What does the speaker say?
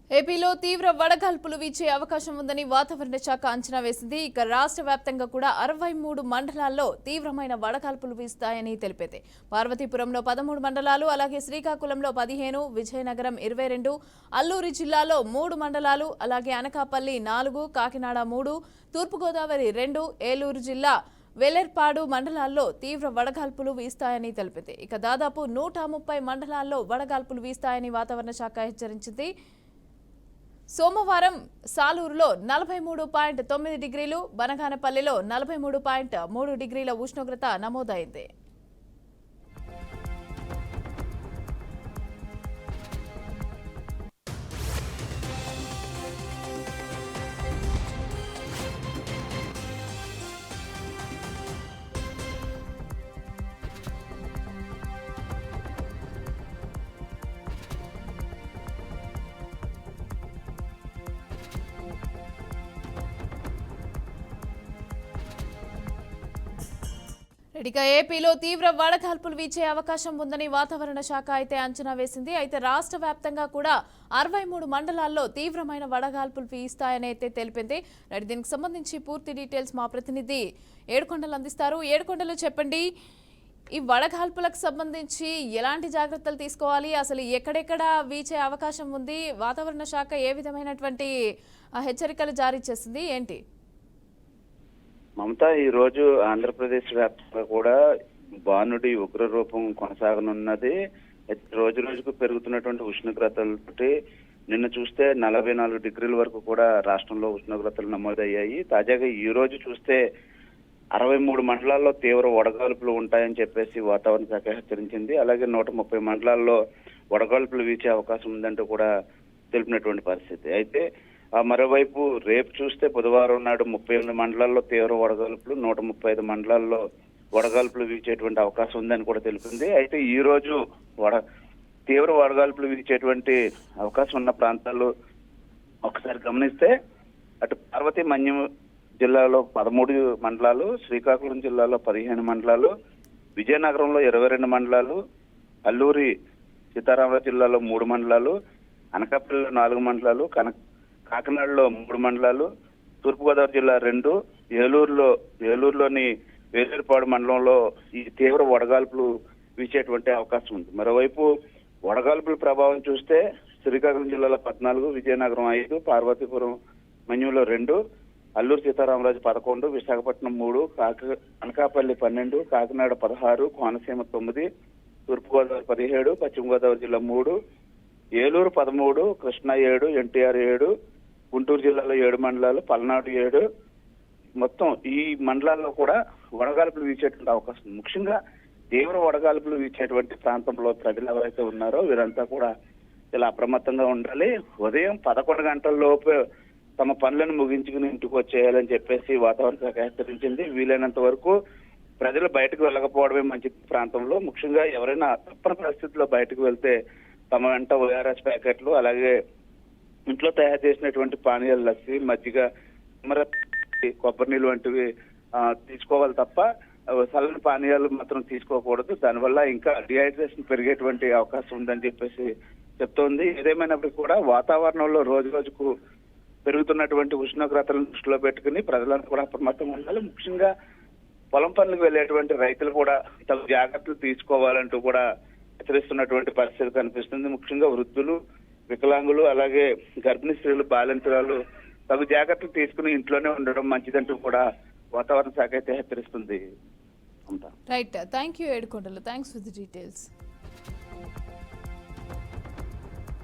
ఏపీలో తీవ్ర వడగాల్పులు వీచే అవకాశం ఉందని వాతావరణ శాఖ అంచనా వేసింది. ఇక రాష్ట్ర వ్యాప్తంగా కూడా 63 మండలాల్లో తీవ్రమైన వడగాల్పులు వీస్తాయని తెలిపింది. పార్వతీపురంలో 13 మండలాలు, అలాగే శ్రీకాకుళంలో 15, విజయనగరం 22, అల్లూరి జిల్లాలో 3 మండలాలు, అలాగే అనకాపల్లి 4, కాకినాడ 3, తూర్పుగోదావరి 2, ఏలూరు జిల్లా వెల్లెర్పాడు మండలాల్లో తీవ్ర వడగాల్పులు వీస్తాయని తెలిపింది. ఇక దాదాపు 130 మండలాల్లో వడగాల్పులు వీస్తాయని వాతావరణ శాఖ హెచ్చరించింది. సోమవారం సాలూరులో 43.9 డిగ్రీలు, బనగానపల్లిలో 43.3 డిగ్రీల ఉష్ణోగ్రత నమోదైంది. ఇక ఏపీలో తీవ్ర వడగాల్పులు వీచే అవకాశం ఉందని వాతావరణ శాఖ అయితే అంచనా వేసింది. అయితే రాష్ట్ర వ్యాప్తంగా కూడా 63 మండలాల్లో తీవ్రమైన వడగాల్పులు వీస్తాయని అయితే తెలిపింది. దీనికి సంబంధించి పూర్తి డీటెయిల్స్ మా ప్రతినిధి ఏడుకొండలు అందిస్తారు. ఏడుకొండలు చెప్పండి, ఈ వడగాల్పులకు సంబంధించి ఎలాంటి జాగ్రత్తలు తీసుకోవాలి, అసలు ఎక్కడెక్కడ వీచే అవకాశం ఉంది, వాతావరణ శాఖ ఏ విధమైనటువంటి హెచ్చరికలు జారీ చేసింది ఏంటి? మమతా, ఈ రోజు ఆంధ్రప్రదేశ్ వ్యాప్తంగా కూడా బానుడి ఉగ్ర రూపం కొనసాగనున్నది. రోజు రోజుకు పెరుగుతున్నటువంటి ఉష్ణోగ్రతలతోటి నిన్న చూస్తే 44 డిగ్రీల వరకు కూడా రాష్ట్రంలో ఉష్ణోగ్రతలు నమోదయ్యాయి. తాజాగా ఈ రోజు చూస్తే 63 మండలాల్లో తీవ్ర వడగాల్పులు ఉంటాయని చెప్పేసి వాతావరణ శాఖ హెచ్చరించింది. అలాగే 130 మండలాల్లో వడగాల్పులు వీచే అవకాశం ఉందంటూ కూడా తెలిపినటువంటి పరిస్థితి. అయితే మరోవైపు రేపు చూస్తే బుధవారం నాడు 38 మండలాల్లో తీవ్ర వడగాల్పులు, 135 మండలాల్లో వడగాల్పులు వీచేటువంటి అవకాశం ఉందని కూడా తెలిపింది. అయితే ఈ రోజు తీవ్ర వడగాల్పులు వీచేటువంటి అవకాశం ఉన్న ప్రాంతాలు ఒకసారి గమనిస్తే అటు పార్వతీ మన్యం జిల్లాలో 13 మండలాలు, శ్రీకాకుళం జిల్లాలో 15 మండలాలు, విజయనగరంలో 22 మండలాలు, అల్లూరి సీతారామరాజు జిల్లాలో 3 మండలాలు, అనకాపల్లిలో 4 మండలాలు, కాకినాడలో 3 మండలాలు, తూర్పుగోదావరి జిల్లా 2, ఏలూరులోని వేలేరుపాడు మండలంలో ఈ తీవ్ర వడగాల్పులు వీచేటువంటి అవకాశం ఉంది. మరోవైపు వడగాల్పుల ప్రభావం చూస్తే శ్రీకాకుళం జిల్లాలో 14, విజయనగరం 5, పార్వతీపురం మన్యంలో 2, అల్లూరు సీతారామరాజు 11, విశాఖపట్నం 3, అనకాపల్లి 12, కాకినాడ 16, కోనసీమ 9, తూర్పుగోదావరి 17, పశ్చిమ గోదావరి జిల్లా 3, ఏలూరు 13, కృష్ణా 7, ఎన్టీఆర్ 7, గుంటూరు జిల్లాలో 7 మండలాలు, పల్నాడు 7, మొత్తం ఈ మండలాల్లో కూడా వడగాల్పులు వీచేటువంటి అవకాశం ఉంది. ముఖ్యంగా తీవ్ర వడగాల్పులు వీచేటువంటి ప్రాంతంలో ప్రజలు ఎవరైతే ఉన్నారో వీరంతా కూడా ఇలా అప్రమత్తంగా ఉండాలి. ఉదయం 11 గంటల లోపు తమ పనులను ముగించుకుని ఇంటికి వచ్చేయాలని చెప్పేసి వాతావరణ శాఖ హెచ్చరించింది. వీలైనంత వరకు ప్రజలు బయటకు వెళ్ళకపోవడమే మంచి. ప్రాంతంలో ముఖ్యంగా ఎవరైనా తప్పని పరిస్థితుల్లో బయటకు వెళ్తే తమ వెంట ORS ప్యాకెట్లు, అలాగే ఇంట్లో తయారు చేసినటువంటి పానీయాలు, లస్సీ, మజ్జిగ, కొబ్బరి నీళ్ళు వంటివి తీసుకోవాలి తప్ప చల్లని పానీయాలు మాత్రం తీసుకోకూడదు. దానివల్ల ఇంకా డిహైడ్రేషన్ పెరిగేటువంటి అవకాశం ఉందని చెప్పేసి చెప్తోంది. ఏదేమైనప్పటికీ కూడా వాతావరణంలో రోజు రోజుకు పెరుగుతున్నటువంటి ఉష్ణోగ్రతలను దృష్టిలో పెట్టుకుని ప్రజలంతా కూడా అప్రమత్తంగా ఉండాలి. ముఖ్యంగా పొలం పనులకు వెళ్ళేటువంటి రైతులు కూడా తగు జాగ్రత్తలు తీసుకోవాలంటూ కూడా హెచ్చరిస్తున్నటువంటి పరిస్థితి కనిపిస్తుంది. ముఖ్యంగా వృద్ధులు, వికలాంగులు, అలాగే గర్భిణీ స్త్రీలు, బాలింతరాలు తగు జాగ్రత్తలు తీసుకుని ఇంట్లోనే ఉండడం మంచిదంటూ కూడా వాతావరణ శాఖ అయితే హెచ్చరిస్తుంది. Right, thank you Edukondalu, thanks for the details.